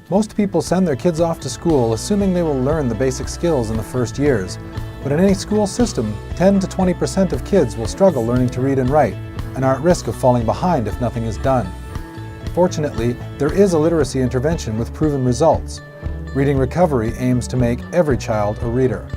Most people send their kids off to school assuming they will learn the basic skills in the first years. But in any school system, 10 to 20% of kids will struggle learning to read and write and are at risk of falling behind if nothing is done. Fortunately, there is a literacy intervention with proven results. Reading Recovery aims to make every child a reader.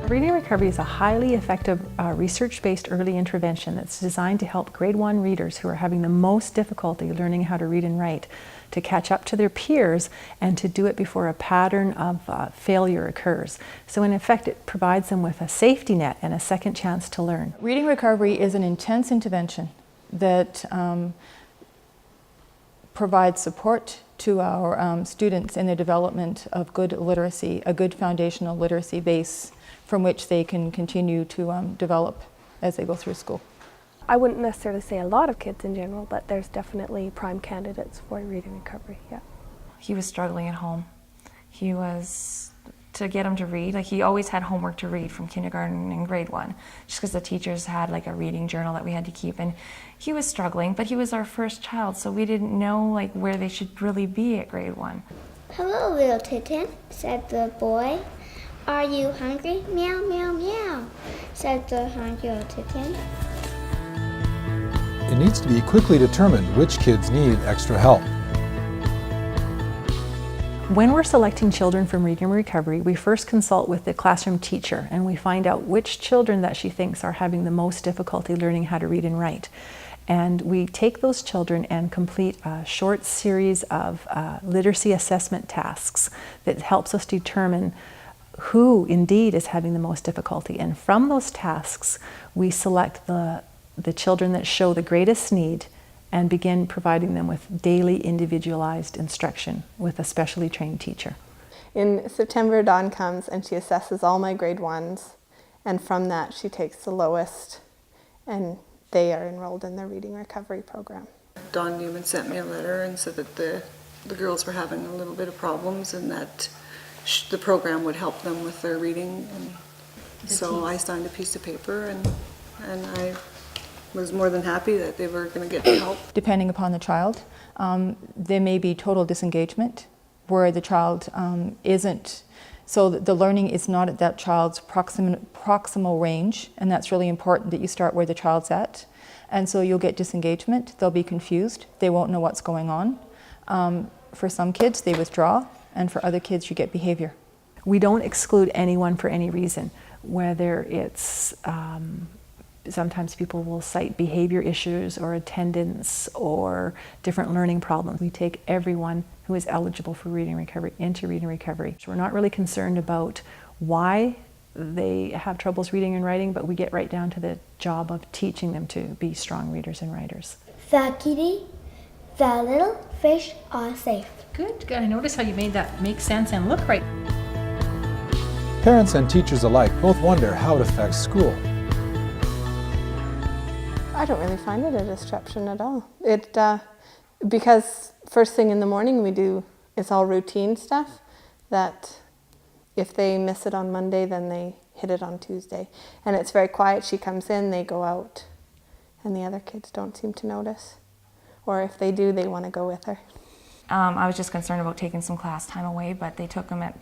Reading Recovery is a highly effective research-based early intervention that's designed to help grade 1 readers who are having the most difficulty learning how to read and write to catch up to their peers and to do it before a pattern of failure occurs. So in effect, it provides them with a safety net and a second chance to learn. Reading Recovery is an intense intervention that provides support to our students in their development of good literacy, a good foundational literacy base from which they can continue to develop as they go through school. I wouldn't necessarily say a lot of kids in general, but there's definitely prime candidates for reading recovery, yeah. He was struggling at home. To get him to read, like he always had homework to read from kindergarten and grade 1, just because the teachers had like a reading journal that we had to keep, and he was struggling, but he was our first child, so we didn't know like where they should really be at grade 1. "Hello, little kitten," said the boy. "Are you hungry?" "Meow, meow, meow," said the hungry little kitten. It needs to be quickly determined which kids need extra help. When we're selecting children from Reading Recovery, we first consult with the classroom teacher and we find out which children that she thinks are having the most difficulty learning how to read and write. And we take those children and complete a short series of literacy assessment tasks that helps us determine who indeed is having the most difficulty. And from those tasks, we select the children that show the greatest need and begin providing them with daily individualized instruction with a specially trained teacher. In September, Daun comes and she assesses all my grade 1s, and from that she takes the lowest, and they are enrolled in the Reading Recovery program. Daun Newman sent me a letter and said that the girls were having a little bit of problems and that the program would help them with their reading. And so I signed a piece of paper and I was more than happy that they were going to get the help. Depending upon the child, there may be total disengagement where the child isn't, so the learning is not at that child's proximal range, and that's really important that you start where the child's at. And so you'll get disengagement, they'll be confused, they won't know what's going on. For some kids, they withdraw, and for other kids, you get behavior. We don't exclude anyone for any reason, whether it's sometimes people will cite behavior issues or attendance or different learning problems. We take everyone who is eligible for Reading Recovery into Reading Recovery. So we're not really concerned about why they have troubles reading and writing, but we get right down to the job of teaching them to be strong readers and writers. "The kitty, the little fish are safe." Good. I notice how you made that make sense and look right. Parents and teachers alike both wonder how it affects school. I don't really find it a disruption at all. Because first thing in the morning it's all routine stuff, that if they miss it on Monday, then they hit it on Tuesday. And it's very quiet. She comes in, they go out, and the other kids don't seem to notice. Or if they do, they want to go with her. I was just concerned about taking some class time away, but they took him at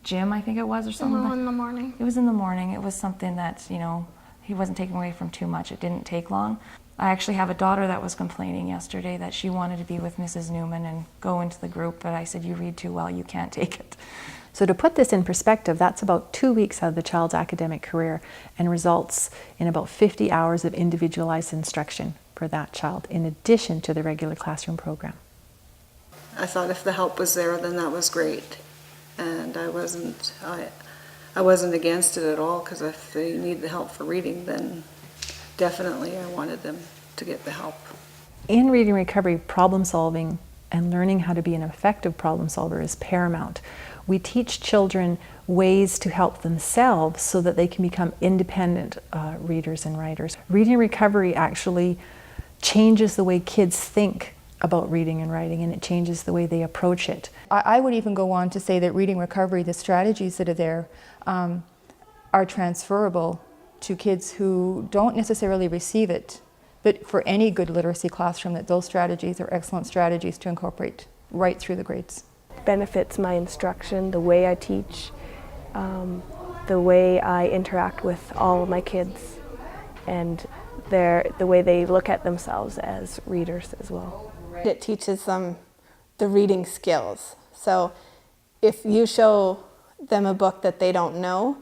gym, I think it was, or something. In the morning. It was in the morning. It was something that, he wasn't taken away from too much. It didn't take long. I actually have a daughter that was complaining yesterday that she wanted to be with Mrs. Newman and go into the group, but I said, "You read too well, you can't take it." So to put this in perspective, that's about 2 weeks out of the child's academic career and results in about 50 hours of individualized instruction for that child, in addition to the regular classroom program. I thought if the help was there, then that was great. And I wasn't against it at all, because if they need the help for reading, then definitely I wanted them to get the help. In Reading Recovery, problem solving and learning how to be an effective problem solver is paramount. We teach children ways to help themselves so that they can become independent readers and writers. Reading Recovery actually changes the way kids think about reading and writing, and it changes the way they approach it. I would even go on to say that Reading Recovery, the strategies that are there, are transferable to kids who don't necessarily receive it, but for any good literacy classroom, that those strategies are excellent strategies to incorporate right through the grades. benefits my instruction, the way I teach, the way I interact with all of my kids, and the way they look at themselves as readers as well. It teaches them the reading skills. So if you show them a book that they don't know,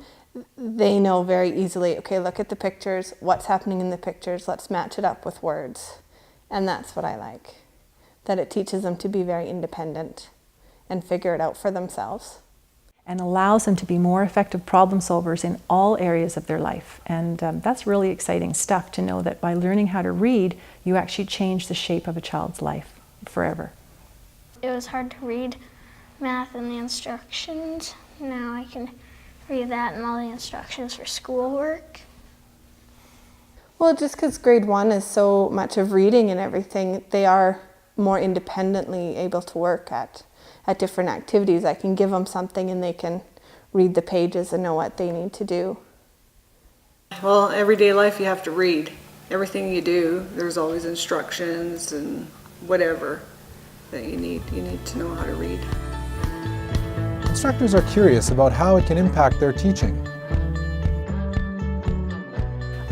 they know very easily, okay, look at the pictures, what's happening in the pictures, let's match it up with words. And that's what I like, that it teaches them to be very independent and figure it out for themselves. And allows them to be more effective problem solvers in all areas of their life. And that's really exciting stuff to know that by learning how to read, you actually change the shape of a child's life forever. It was hard to read math and the instructions. Now I can read that and all the instructions for schoolwork. Well, just because grade 1 is so much of reading and everything, they are more independently able to work at different activities. I can give them something and they can read the pages and know what they need to do. Well, everyday life you have to read. Everything you do, there's always instructions and whatever that you need. You need to know how to read. Instructors are curious about how it can impact their teaching.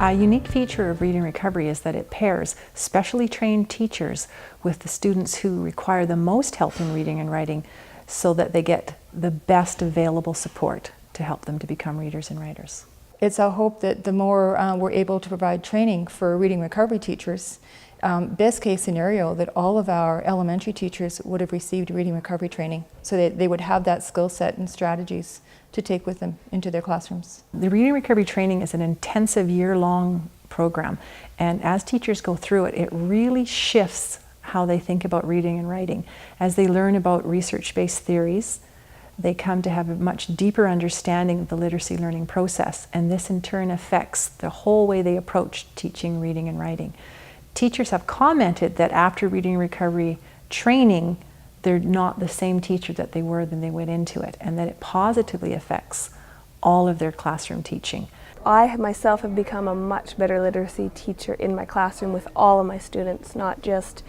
A unique feature of Reading Recovery is that it pairs specially trained teachers with the students who require the most help in reading and writing so that they get the best available support to help them to become readers and writers. It's our hope that the more we're able to provide training for reading recovery teachers, best case scenario that all of our elementary teachers would have received reading recovery training so that they would have that skill set and strategies to take with them into their classrooms. The reading recovery training is an intensive year-long program, and as teachers go through it, it really shifts how they think about reading and writing. As they learn about research-based theories, they come to have a much deeper understanding of the literacy learning process, and this in turn affects the whole way they approach teaching reading and writing. Teachers have commented that after reading recovery training, they're not the same teacher that they were when they went into it, and that it positively affects all of their classroom teaching. I myself have become a much better literacy teacher in my classroom with all of my students, not just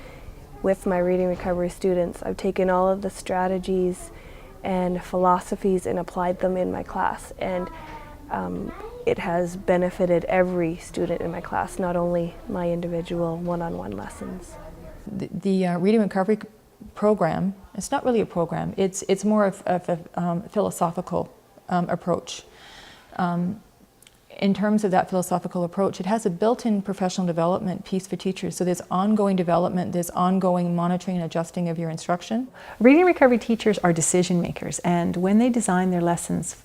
with my reading recovery students. I've taken all of the strategies and philosophies and applied them in my class, and it has benefited every student in my class, not only my individual one-on-one lessons. The reading recovery program, it's not really a program, it's more of a philosophical approach. In terms of that philosophical approach, it has a built-in professional development piece for teachers. So there's ongoing development, there's ongoing monitoring and adjusting of your instruction. Reading recovery teachers are decision makers, and when they design their lessons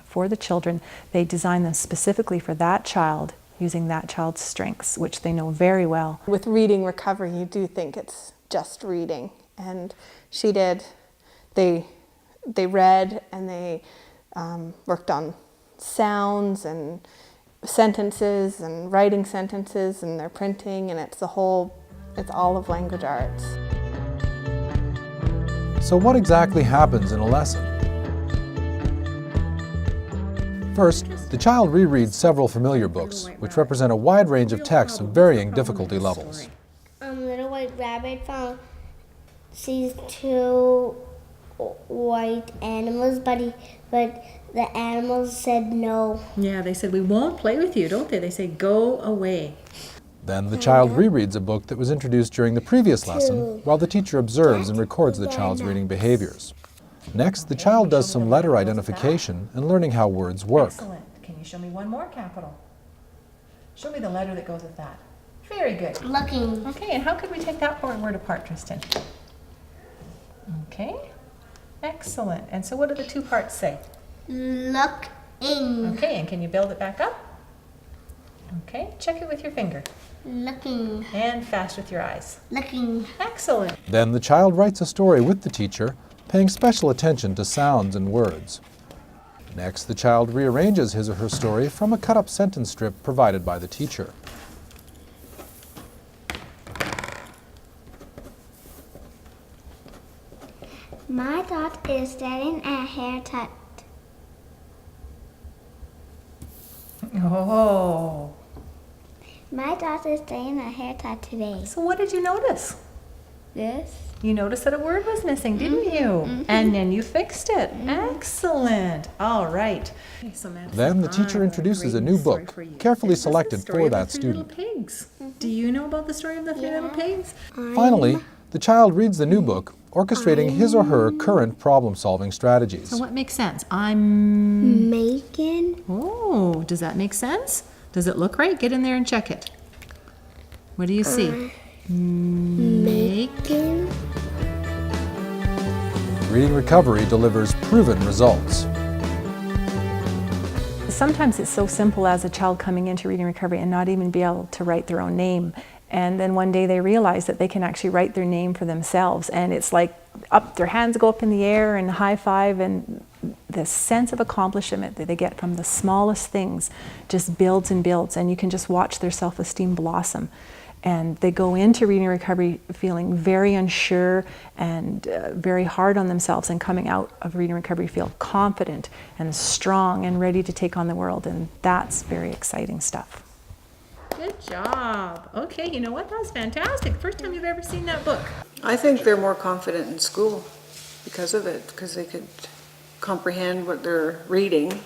for the children, they design them specifically for that child, using that child's strengths, which they know very well. With reading recovery, you do think it's just reading, and she did. They read and they worked on sounds and sentences and writing sentences, and they're printing, and it's all of language arts. So what exactly happens in a lesson? First, the child rereads several familiar books, which represent a wide range of texts of varying difficulty levels. Little White Rabbit sees two white animals, but the animals said no. Yeah, they said, we won't play with you, don't they? They say, go away. Then the child rereads a book that was introduced during the previous lesson, while the teacher observes and records the child's reading behaviors. Next, the child does some letter identification and learning how words work. Excellent. Can you show me one more capital? Show me the letter that goes with that. Very good. Looking. Okay, and how could we take that word apart, Tristan? Okay, excellent. And so what do the two parts say? Looking. Okay, and can you build it back up? Okay, check it with your finger. Looking. And fast with your eyes. Looking. Excellent. Then the child writes a story with the teacher, paying special attention to sounds and words. Next, the child rearranges his or her story from a cut-up sentence strip provided by the teacher. My dad is getting a haircut. Oh. My dad is getting a haircut today. So what did you notice? This. You noticed that a word was missing, didn't you? And then you fixed it. Excellent. All right. Okay, so Madison, Then the teacher introduces a new book, carefully selected for that student. Pigs. Do you know about the story of the three little pigs? Finally, the child reads the new book, orchestrating his or her current problem-solving strategies. So what makes sense? I'm Making. Oh, does that make sense? Does it look right? Get in there and check it. What do you see? Making. Reading Recovery delivers proven results. Sometimes it's so simple as a child coming into Reading Recovery and not even be able to write their own name. And then one day they realize that they can actually write their name for themselves. And it's like their hands go up in the air and high five, and the sense of accomplishment that they get from the smallest things just builds and builds, and you can just watch their self-esteem blossom. And they go into Reading Recovery feeling very unsure and very hard on themselves, and coming out of Reading Recovery feel confident and strong and ready to take on the world. And that's very exciting stuff. Good job. Okay, you know what? That was fantastic. First time you've ever seen that book. I think they're more confident in school because of it, because they could comprehend what they're reading.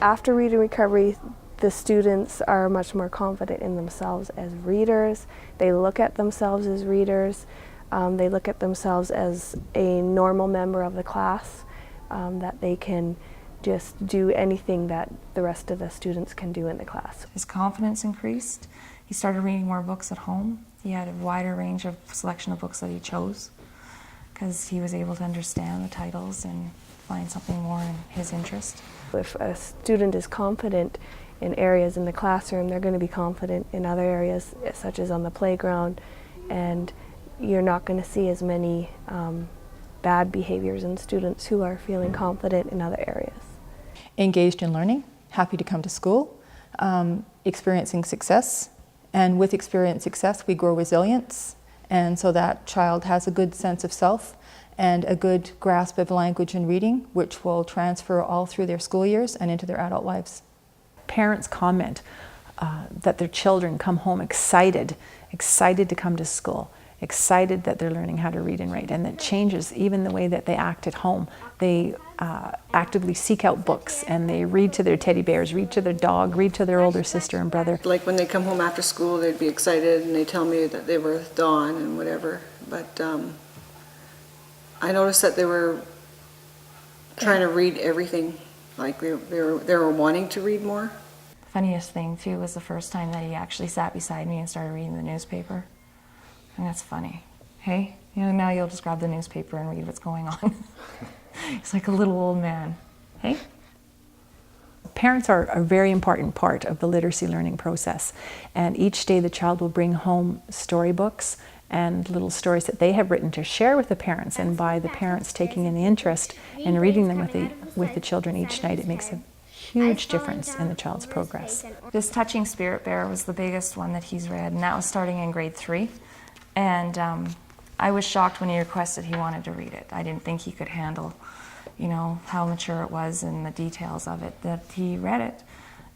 After Reading Recovery, the students are much more confident in themselves as readers. They look at themselves as readers. They look at themselves as a normal member of the class, that they can just do anything that the rest of the students can do in the class. His confidence increased. He started reading more books at home. He had a wider range of selection of books that he chose because he was able to understand the titles and find something more in his interest. If a student is confident in areas in the classroom, they're going to be confident in other areas, such as on the playground, and you're not going to see as many bad behaviors in students who are feeling confident in other areas. Engaged in learning, happy to come to school, experiencing success, and with experienced success we grow resilience, and so that child has a good sense of self and a good grasp of language and reading, which will transfer all through their school years and into their adult lives. Parents comment that their children come home excited to come to school, excited that they're learning how to read and write, and that changes even the way that they act at home. They actively seek out books, and they read to their teddy bears, read to their dog, read to their older sister and brother. Like when they come home after school, they'd be excited and they tell me that they were with Daun and whatever. But I noticed that they were trying to read everything. Like they were wanting to read more. Funniest thing too was the first time that he actually sat beside me and started reading the newspaper. And that's funny. Hey, now you'll just grab the newspaper and read what's going on. He's like a little old man. Hey? Parents are a very important part of the literacy learning process, and each day the child will bring home storybooks and little stories that they have written to share with the parents, and by the parents taking an interest in reading them with the children each night, it makes a huge difference in the child's progress. This Touching Spirit Bear was the biggest one that he's read, and that was starting in grade 3. And I was shocked when he requested he wanted to read it. I didn't think he could handle, how mature it was and the details of it, that he read it.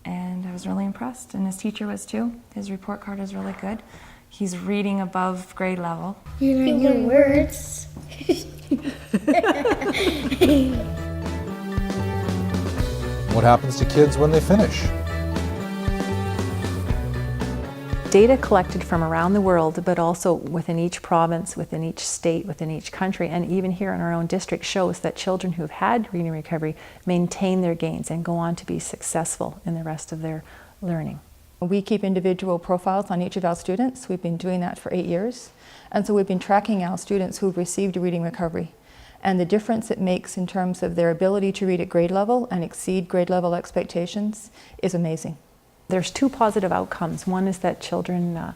And I was really impressed, and his teacher was too. His report card is really good. He's reading above grade level. You learn words. What happens to kids when they finish? Data collected from around the world, but also within each province, within each state, within each country, and even here in our own district, shows that children who've had reading recovery maintain their gains and go on to be successful in the rest of their learning. We keep individual profiles on each of our students. We've been doing that for 8 years. And so we've been tracking our students who've received reading recovery. And the difference it makes in terms of their ability to read at grade level and exceed grade level expectations is amazing. There's 2 positive outcomes. One is that children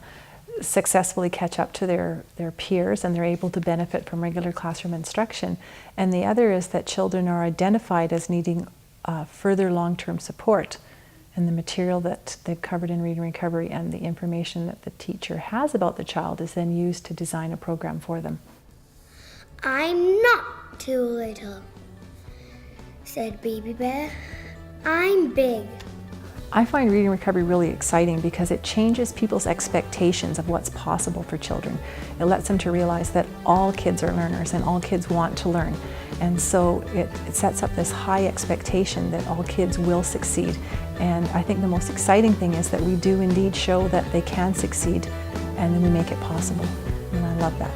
successfully catch up to their peers and they're able to benefit from regular classroom instruction. And the other is that children are identified as needing further long-term support. And the material that they've covered in reading recovery and the information that the teacher has about the child is then used to design a program for them. I'm not too little, said Baby Bear. I'm big. I find reading recovery really exciting because it changes people's expectations of what's possible for children. It lets them to realize that all kids are learners and all kids want to learn. And so it sets up this high expectation that all kids will succeed. And I think the most exciting thing is that we do indeed show that they can succeed, and then we make it possible. And I love that.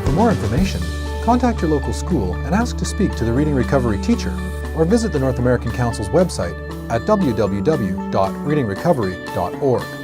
For more information, contact your local school and ask to speak to the Reading Recovery teacher, or visit the North American Council's website at www.readingrecovery.org.